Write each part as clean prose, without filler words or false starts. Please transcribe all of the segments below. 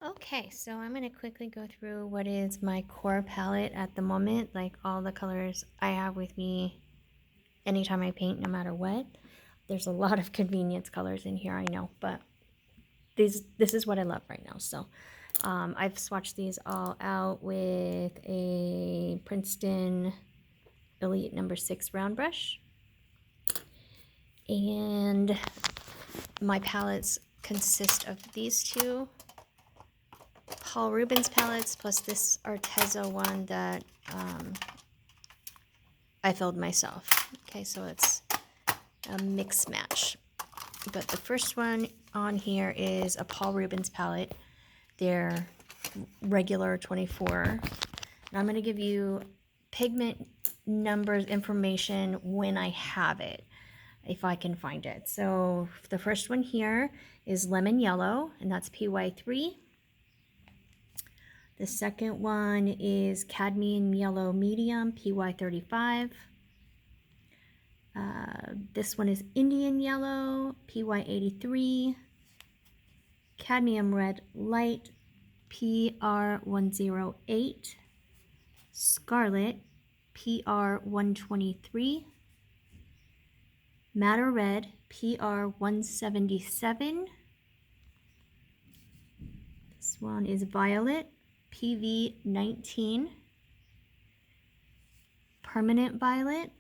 Okay, so I'm going to quickly go through what is my core palette at the moment, like all the colors I have with me anytime I paint, no matter what. There's a lot of convenience colors in here, I know, but this is what I love right now. So I've swatched these all out with a Princeton Elite number 6 round brush. And my palettes consist of these two Paul Rubens palettes plus this Arteza one that I filled myself. Okay, so it's a mix match. But the first one on here is a Paul Rubens palette. They're regular 24. And I'm going to give you pigment numbers information when I have it, if I can find it. So the first one here is lemon yellow, and that's PY3. The second one is cadmium yellow medium, PY35. This one is Indian yellow, PY83. Cadmium red light, PR108. Scarlet, PR123. Madder red, PR177. This one is violet, PV19. Permanent violet,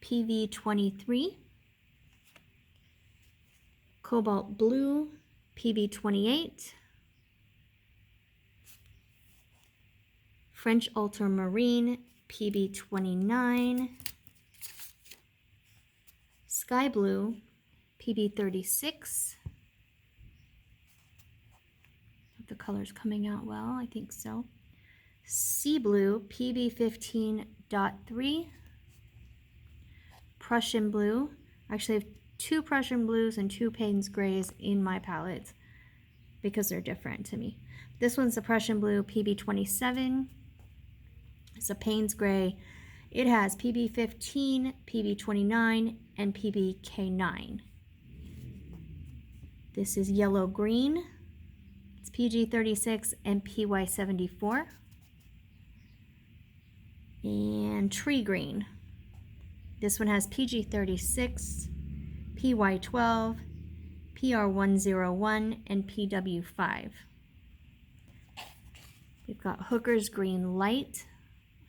PV23. Cobalt blue, PV28. French ultramarine, PV29. Sky blue, PV36. The color's coming out well, I think so. Sea blue, PV15.3. Prussian blue. I actually have 2 Prussian blues and 2 Payne's grays in my palette because they're different to me. This one's the Prussian blue, PV27. It's a Payne's gray. It has PV15, PV29, and PVK9. This is yellow green. It's PG36 and PY74. And tree green. This one has PG36, PY12, PR101, and PW5. We've got Hooker's Green Light.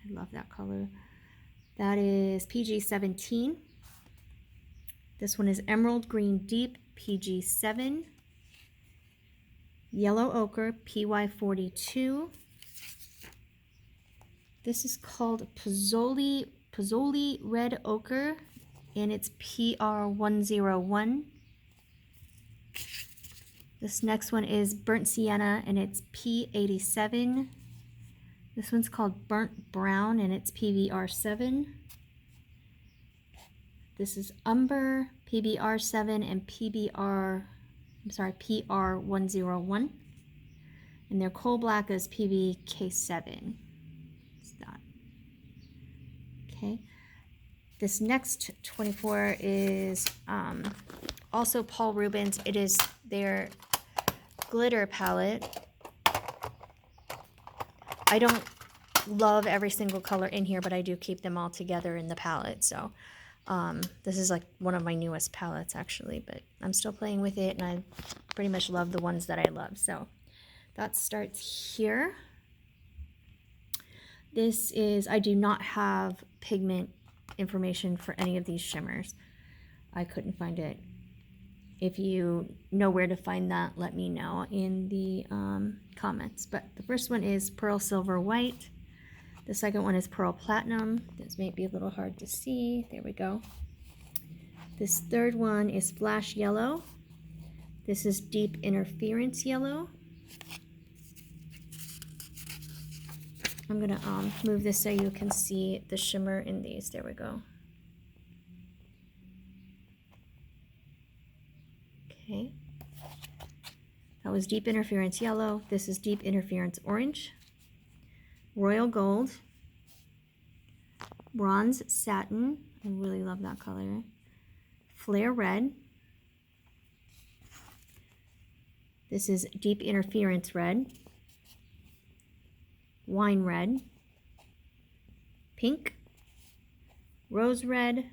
I love that color. That is PG17. This one is Emerald Green Deep, PG7. Yellow Ochre, PY42. This is called Pozzoli Red Ochre, and it's PR101. This next one is Burnt Sienna, and it's P87. This one's called Burnt Brown, and it's PVR7. This is Umber, PBR7, and PR101. And their coal black is PVK7. It's that. Okay. This next 24 is also Paul Rubens. It is their glitter palette. I don't love every single color in here, but I do keep them all together in the palette. So this is like one of my newest palettes actually, but I'm still playing with it, and I pretty much love the ones that I love. So that starts here. This is, I do not have pigment information for any of these shimmers. I couldn't find it. If you know where to find that, let me know in the comments. But the first one is Pearl Silver White. The second one is Pearl Platinum. This may be a little hard to see. There we go. This third one is Flash Yellow. This is Deep Interference Yellow. I'm going to move this so you can see the shimmer in these. There we go. Okay. That was Deep Interference Yellow. This is Deep Interference Orange. Royal Gold. Bronze Satin. I really love that color. Flare Red. This is Deep Interference Red, Wine Red, Pink, Rose Red,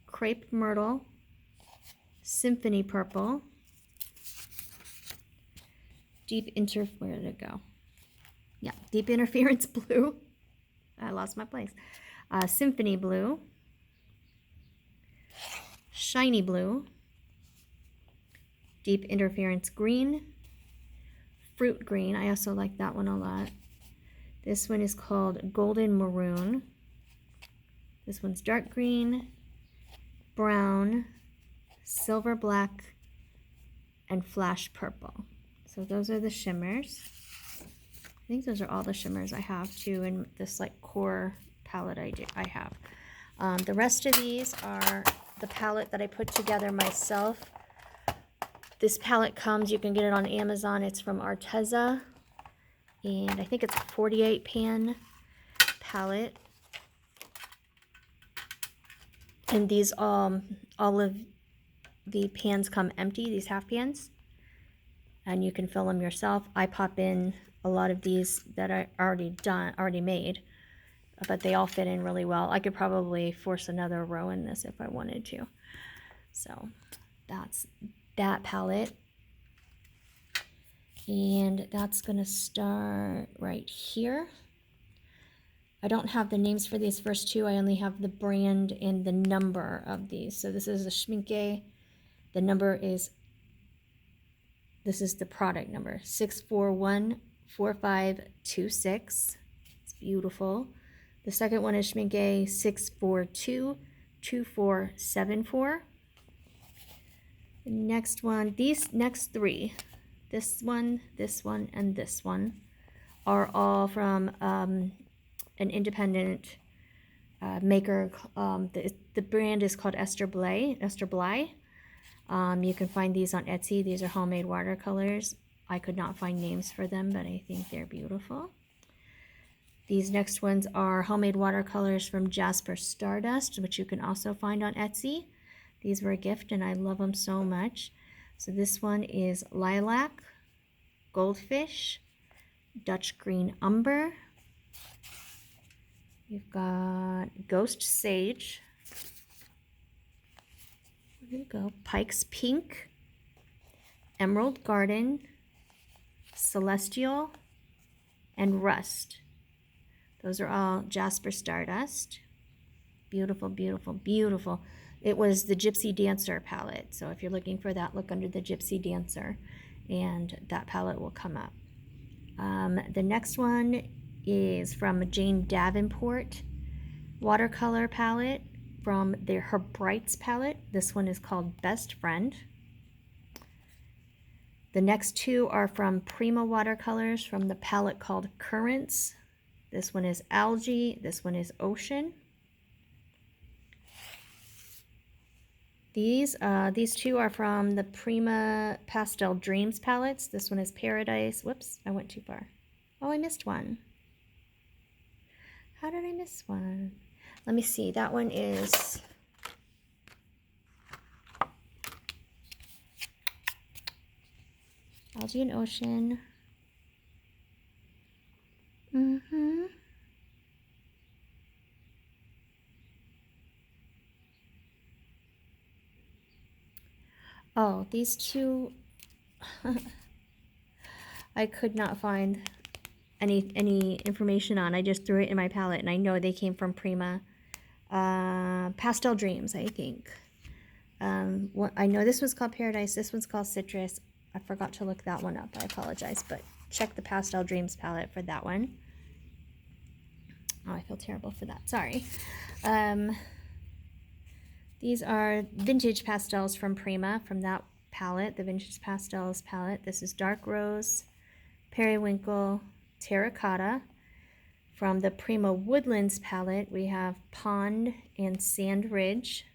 Crepe Myrtle, Symphony Purple, where did it go? Yeah, Deep Interference Blue. I lost my place. Symphony Blue, Shiny Blue, Deep Interference Green, Fruit Green. I also like that one a lot. This one is called Golden Maroon. This one's dark green, brown, silver black, and flash purple. So those are the shimmers. I think those are all the shimmers I have too in this like core palette I have. The rest of these are the palette that I put together myself. This palette comes, you can get it on Amazon. It's from Arteza, and I think it's a 48 pan palette. And these all of the pans come empty, these half pans, and you can fill them yourself. I pop in a lot of these that I already made, but they all fit in really well. I could probably force another row in this if I wanted to. So that's that palette, and that's gonna start right here. I don't have the names for these first two. I only have the brand and the number of these. So this is a Schmincke. The number is, this is the product number, 6414526. It's beautiful. The second one is Schmincke 6422474. The next one, these next three, this one, and this one, are all from an independent maker. The brand is called Esther Bly. You can find these on Etsy. These are homemade watercolors. I could not find names for them, but I think they're beautiful. These next ones are homemade watercolors from Jasper Stardust, which you can also find on Etsy. These were a gift and I love them so much. So this one is Lilac, Goldfish, Dutch Green Umber. You've got Ghost Sage. There you go. Pike's Pink, Emerald Garden, Celestial, and Rust. Those are all Jasper Stardust. Beautiful, beautiful, beautiful. It was the Gypsy Dancer palette. So if you're looking for that, look under the Gypsy Dancer and that palette will come up. The next one is from Jane Davenport watercolor palette from her Brights palette. This one is called Best Friend. The next two are from Prima Watercolors from the palette called Currents. This one is Algae, this one is Ocean. These two are from the Prima Pastel Dreams palettes. This one is Paradise. Whoops, I went too far. Oh, I missed one. How did I miss one? Let me see. That one is Algae and Ocean. Oh, these two I could not find any information on. I just threw it in my palette, and I know they came from Prima. Pastel Dreams, I think. I know this one's called Paradise. This one's called Citrus. I forgot to look that one up. I apologize, but check the Pastel Dreams palette for that one. Oh, I feel terrible for that. Sorry. These are vintage pastels from Prima, from that palette, the Vintage Pastels palette. This is Dark Rose, Periwinkle, Terracotta. From the Prima Woodlands palette, we have Pond and Sand Ridge.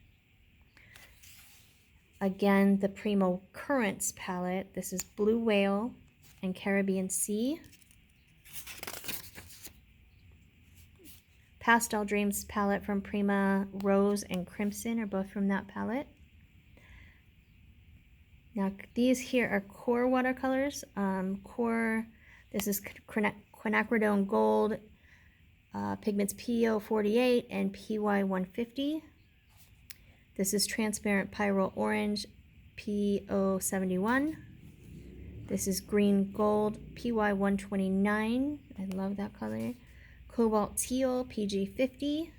Again, the Prima Currents palette. This is Blue Whale and Caribbean Sea. Pastel Dreams palette from Prima, Rose and Crimson are both from that palette. Now these here are core watercolors. This is quinacridone gold, pigments PO48 and PY150. This is transparent pyrrole orange, PO71. This is green gold, PY129. I love that color. Cobalt teal, PG50.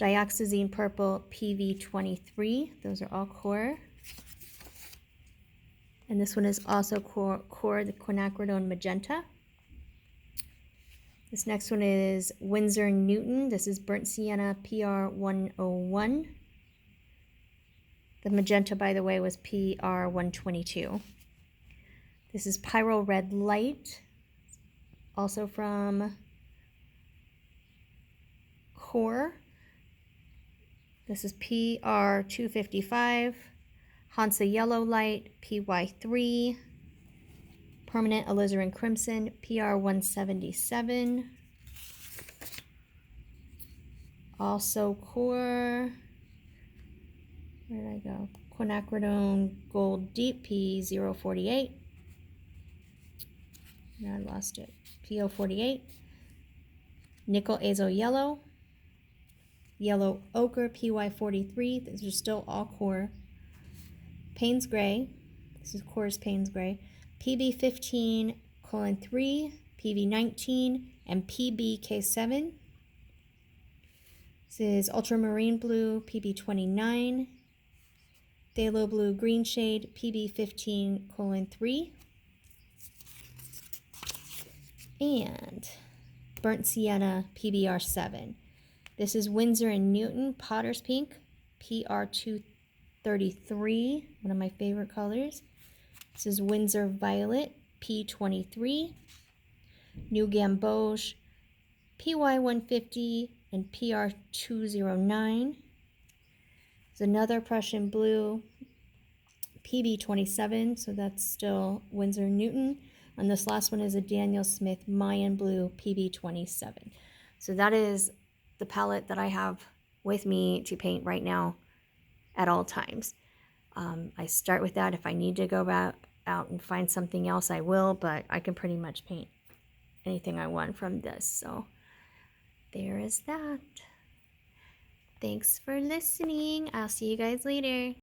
Dioxazine purple, PV23. Those are all core. And this one is also core, the quinacridone magenta. This next one is Winsor Newton. This is burnt sienna, PR101. The magenta, by the way, was PR122. This is Pyrrole Red Light, also from Core. This is PR255. Hansa Yellow Light, PY3. Permanent Alizarin Crimson, PR177. Also Core. Where did I go? Quinacridone Gold Deep, P048. Now I lost it. PO48. Nickel Azo Yellow. Yellow Ochre, PY43. These are still all core. Payne's Gray. This is Core's Payne's Gray. PB15:3, PV19, and PBK7. This is Ultramarine Blue, PB29. Phthalo Blue Green Shade, PB15:3. And Burnt Sienna, PBR7. This is Winsor & Newton Potter's Pink, PR233, one of my favorite colors. This is Winsor Violet, P23. New Gamboge, PY150 and PR209. There's another Prussian Blue, PB27, so that's still Winsor & Newton. And this last one is a Daniel Smith Mayan Blue, PB27. So that is the palette that I have with me to paint right now at all times. I start with that. If I need to go out and find something else, I will, but I can pretty much paint anything I want from this. So there is that. Thanks for listening. I'll see you guys later.